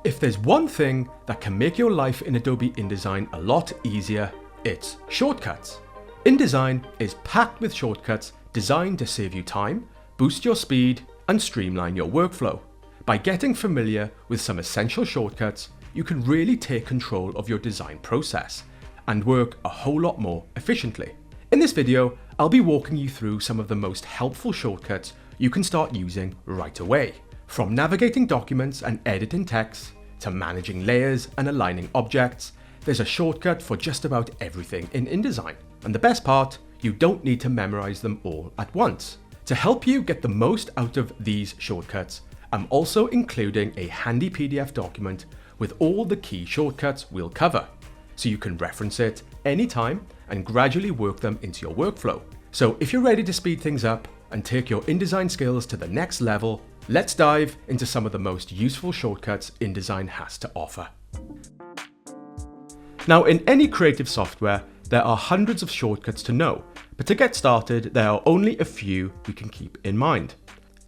If there's one thing that can make your life in Adobe InDesign a lot easier, it's shortcuts. InDesign is packed with shortcuts designed to save you time, boost your speed, and streamline your workflow. By getting familiar with some essential shortcuts, you can really take control of your design process and work a whole lot more efficiently. In this video, I'll be walking you through some of the most helpful shortcuts you can start using right away. From navigating documents and editing text, to managing layers and aligning objects, there's a shortcut for just about everything in InDesign. And the best part, you don't need to memorize them all at once. To help you get the most out of these shortcuts, I'm also including a handy PDF document with all the key shortcuts we'll cover, so you can reference it anytime and gradually work them into your workflow. So if you're ready to speed things up and take your InDesign skills to the next level, let's dive into some of the most useful shortcuts InDesign has to offer. Now, in any creative software, there are hundreds of shortcuts to know, but to get started, there are only a few we can keep in mind.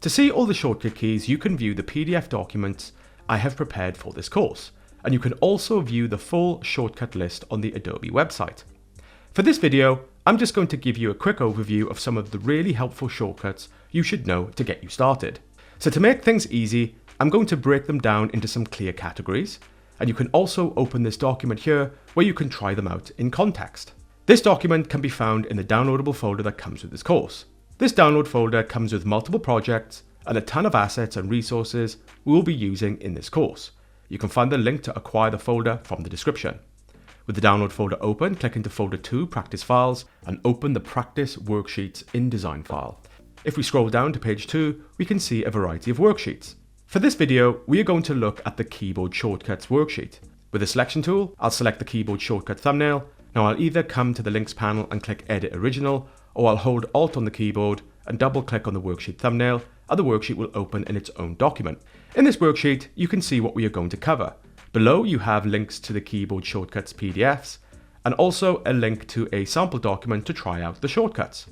To see all the shortcut keys, you can view the PDF documents I have prepared for this course, and you can also view the full shortcut list on the Adobe website. For this video, I'm just going to give you a quick overview of some of the really helpful shortcuts you should know to get you started. So to make things easy, I'm going to break them down into some clear categories, and you can also open this document here where you can try them out in context. This document can be found in the downloadable folder that comes with this course. This download folder comes with multiple projects and a ton of assets and resources we will be using in this course. You can find the link to acquire the folder from the description. With the download folder open, click into folder 2, Practice Files, and open the Practice Worksheets InDesign file. If we scroll down to page 2, we can see a variety of worksheets. For this video, we are going to look at the Keyboard Shortcuts worksheet. With the selection tool, I'll select the keyboard shortcut thumbnail. Now I'll either come to the links panel and click Edit Original, or I'll hold Alt on the keyboard and double click on the worksheet thumbnail, and the worksheet will open in its own document. In this worksheet, you can see what we are going to cover. Below, you have links to the keyboard shortcuts PDFs, and also a link to a sample document to try out the shortcuts.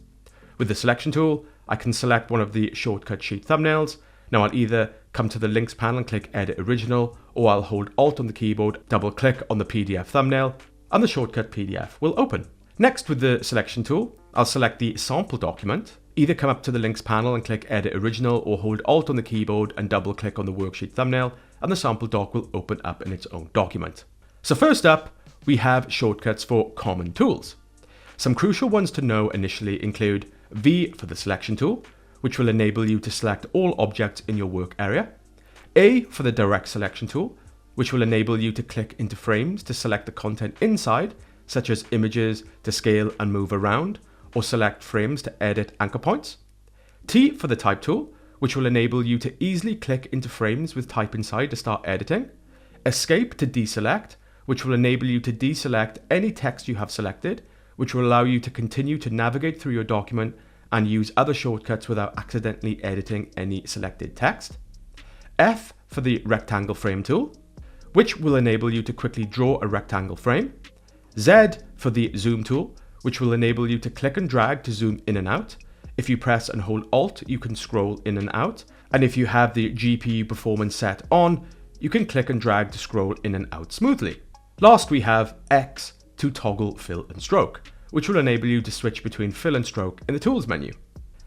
With the selection tool, I can select one of the shortcut sheet thumbnails. Now I'll either come to the links panel and click Edit Original, or I'll hold Alt on the keyboard, double click on the PDF thumbnail, and the shortcut PDF will open. Next, with the selection tool, I'll select the sample document. Either come up to the links panel and click Edit Original, or hold Alt on the keyboard and double click on the worksheet thumbnail, and the sample doc will open up in its own document. So first up, we have shortcuts for common tools. Some crucial ones to know initially include V for the selection tool, which will enable you to select all objects in your work area. A for the direct selection tool, which will enable you to click into frames to select the content inside, such as images to scale and move around, or select frames to edit anchor points. T for the type tool, which will enable you to easily click into frames with type inside to start editing. Escape to deselect, which will enable you to deselect any text you have selected, which will allow you to continue to navigate through your document and use other shortcuts without accidentally editing any selected text. F for the rectangle frame tool, which will enable you to quickly draw a rectangle frame. Z for the zoom tool, which will enable you to click and drag to zoom in and out. If you press and hold Alt, you can scroll in and out. And if you have the GPU performance set on, you can click and drag to scroll in and out smoothly. Last, we have X to toggle fill and stroke, which will enable you to switch between fill and stroke in the tools menu.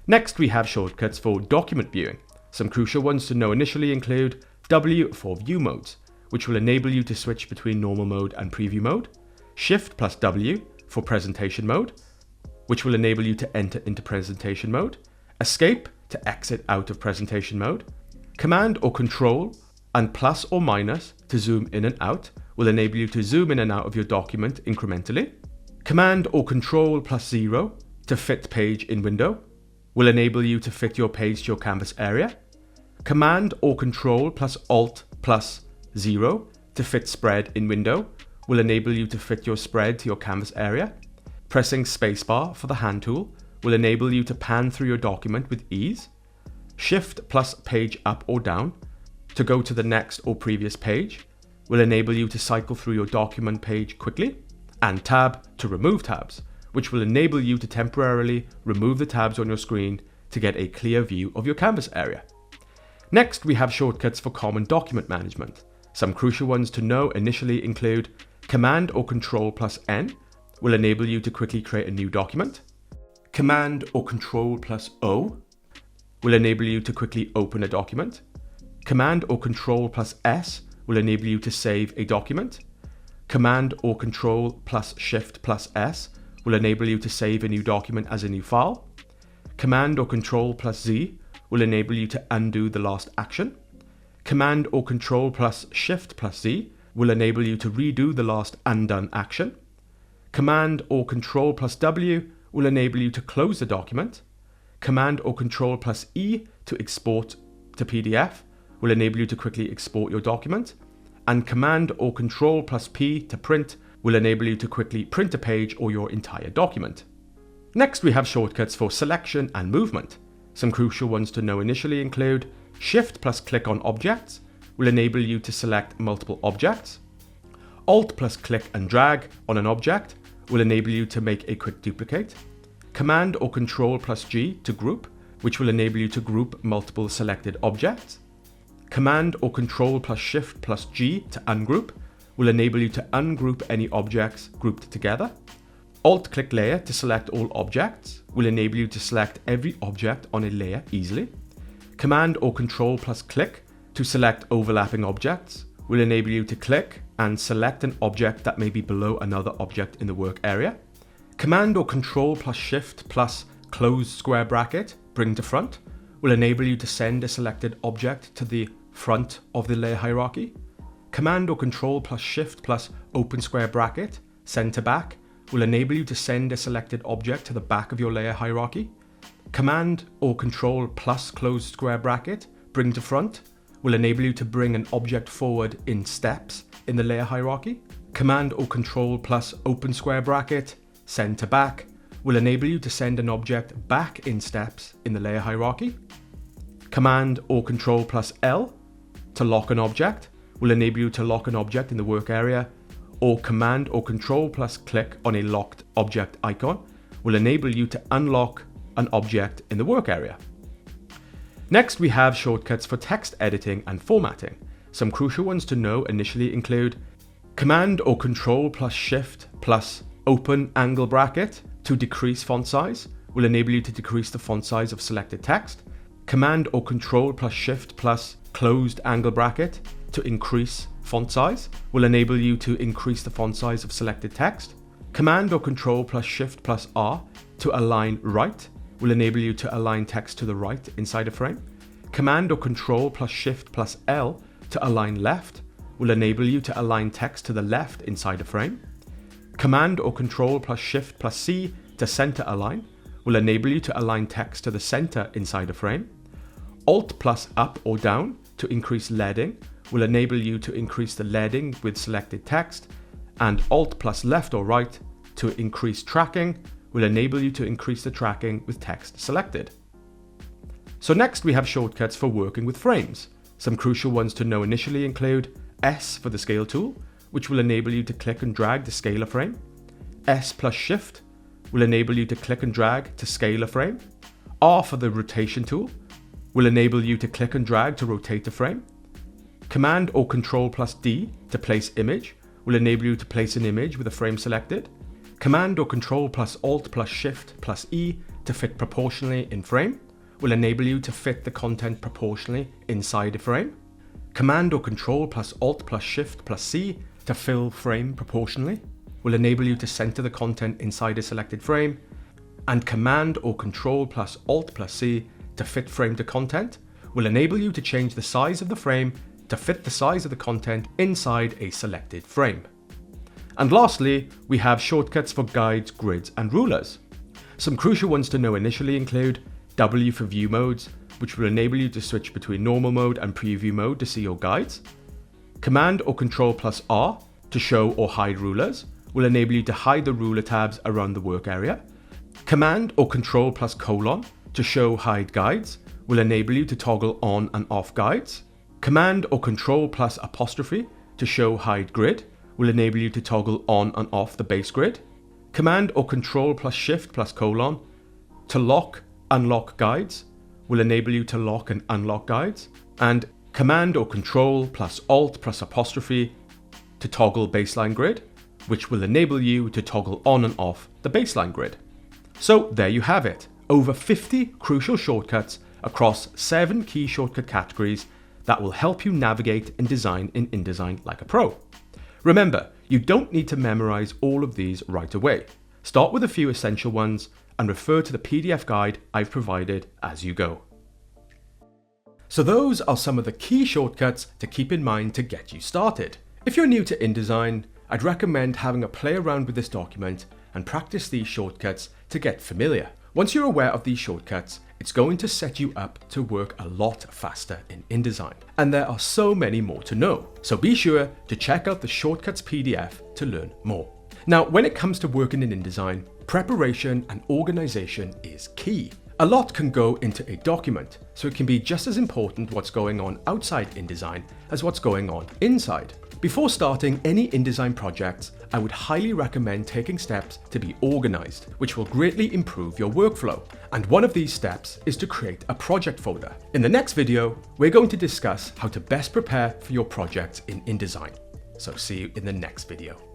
Next, we have shortcuts for document viewing. Some crucial ones to know initially include W for view modes, which will enable you to switch between normal mode and preview mode. Shift plus W for presentation mode, which will enable you to enter into presentation mode. Escape to exit out of presentation mode. Command or Control and plus or minus to zoom in and out will enable you to zoom in and out of your document incrementally. Command or Control plus 0 to fit page in window will enable you to fit your page to your canvas area. Command or Control plus Alt plus 0 to fit spread in window will enable you to fit your spread to your canvas area. Pressing spacebar for the hand tool will enable you to pan through your document with ease. Shift plus page up or down to go to the next or previous page will enable you to cycle through your document page quickly. And Tab to remove tabs, which will enable you to temporarily remove the tabs on your screen to get a clear view of your canvas area. Next, we have shortcuts for common document management. Some crucial ones to know initially include Command or Control plus N will enable you to quickly create a new document. Command or Control plus O will enable you to quickly open a document. Command or Control plus S will enable you to save a document. Command or Control plus Shift plus S will enable you to save a new document as a new file. Command or Control plus Z will enable you to undo the last action. Command or Control plus Shift plus Z will enable you to redo the last undone action. Command or Control plus W will enable you to close the document. Command or Control plus E to export to PDF will enable you to quickly export your document. And Command or Control plus P to print will enable you to quickly print a page or your entire document. Next, we have shortcuts for selection and movement. Some crucial ones to know initially include Shift plus click on objects will enable you to select multiple objects. Alt plus click and drag on an object will enable you to make a quick duplicate. Command or Control plus G to group, which will enable you to group multiple selected objects. Command or Control plus Shift plus G to ungroup will enable you to ungroup any objects grouped together. Alt-click layer to select all objects will enable you to select every object on a layer easily. Command or Control plus click to select overlapping objects will enable you to click and select an object that may be below another object in the work area. Command or Control plus Shift plus close square bracket, bring to front, will enable you to send a selected object to the front of the layer hierarchy. Command or Control plus Shift plus open square bracket, send to back, will enable you to send a selected object to the back of your layer hierarchy. Command or Control plus close square bracket, bring to front, will enable you to bring an object forward in steps in the layer hierarchy. Command or Control plus open square bracket, send to back, will enable you to send an object back in steps in the layer hierarchy. Command or Control plus L to lock an object will enable you to lock an object in the work area, or Command or Control plus click on a locked object icon will enable you to unlock an object in the work area. Next, we have shortcuts for text editing and formatting. Some crucial ones to know initially include Command or Control plus Shift plus open angle bracket to decrease font size will enable you to decrease the font size of selected text. Command or Control plus Shift plus closed angle bracket to increase font size will enable you to increase the font size of selected text. Command or Control plus Shift plus R to align right will enable you to align text to the right inside a frame. Command or Control plus Shift plus L to align left will enable you to align text to the left inside a frame. Command or Control plus Shift plus C to center align will enable you to align text to the center inside a frame. Alt plus up or down to increase leading will enable you to increase the leading with selected text, and Alt plus left or right to increase tracking will enable you to increase the tracking with text selected. So next we have shortcuts for working with frames. Some crucial ones to know initially include S for the scale tool, which will enable you to click and drag to scale a frame. S plus Shift will enable you to click and drag to scale a frame. R for the rotation tool will enable you to click and drag to rotate a frame. Command or Control plus D to place image will enable you to place an image with a frame selected. Command or Control plus Alt plus Shift plus E to fit proportionally in frame will enable you to fit the content proportionally inside a frame. Command or Control plus Alt plus Shift plus C to fill frame proportionally will enable you to center the content inside a selected frame. And Command or Control plus Alt plus C to fit frame to content will enable you to change the size of the frame to fit the size of the content inside a selected frame. And lastly, we have shortcuts for guides, grids, and rulers. Some crucial ones to know initially include W for view modes, which will enable you to switch between normal mode and preview mode to see your guides. Command or Control plus R to show or hide rulers will enable you to hide the ruler tabs around the work area. Command or Control plus colon to show hide guides will enable you to toggle on and off guides. Command or Control plus apostrophe to show hide grid will enable you to toggle on and off the base grid. Command or Control plus Shift plus colon to lock, unlock guides will enable you to lock and unlock guides. And Command or Control plus Alt plus apostrophe to toggle baseline grid, which will enable you to toggle on and off the baseline grid. So there you have it, over 50 crucial shortcuts across 7 key shortcut categories that will help you navigate and design in InDesign like a pro. Remember, you don't need to memorize all of these right away. Start with a few essential ones and refer to the PDF guide I've provided as you go. So those are some of the key shortcuts to keep in mind to get you started. If you're new to InDesign, I'd recommend having a play around with this document and practice these shortcuts to get familiar. Once you're aware of these shortcuts, it's going to set you up to work a lot faster in InDesign. And there are so many more to know, so be sure to check out the Shortcuts PDF to learn more. Now, when it comes to working in InDesign, preparation and organization is key. A lot can go into a document, so it can be just as important what's going on outside InDesign as what's going on inside. Before starting any InDesign projects, I would highly recommend taking steps to be organized, which will greatly improve your workflow. And one of these steps is to create a project folder. In the next video, we're going to discuss how to best prepare for your projects in InDesign. So see you in the next video.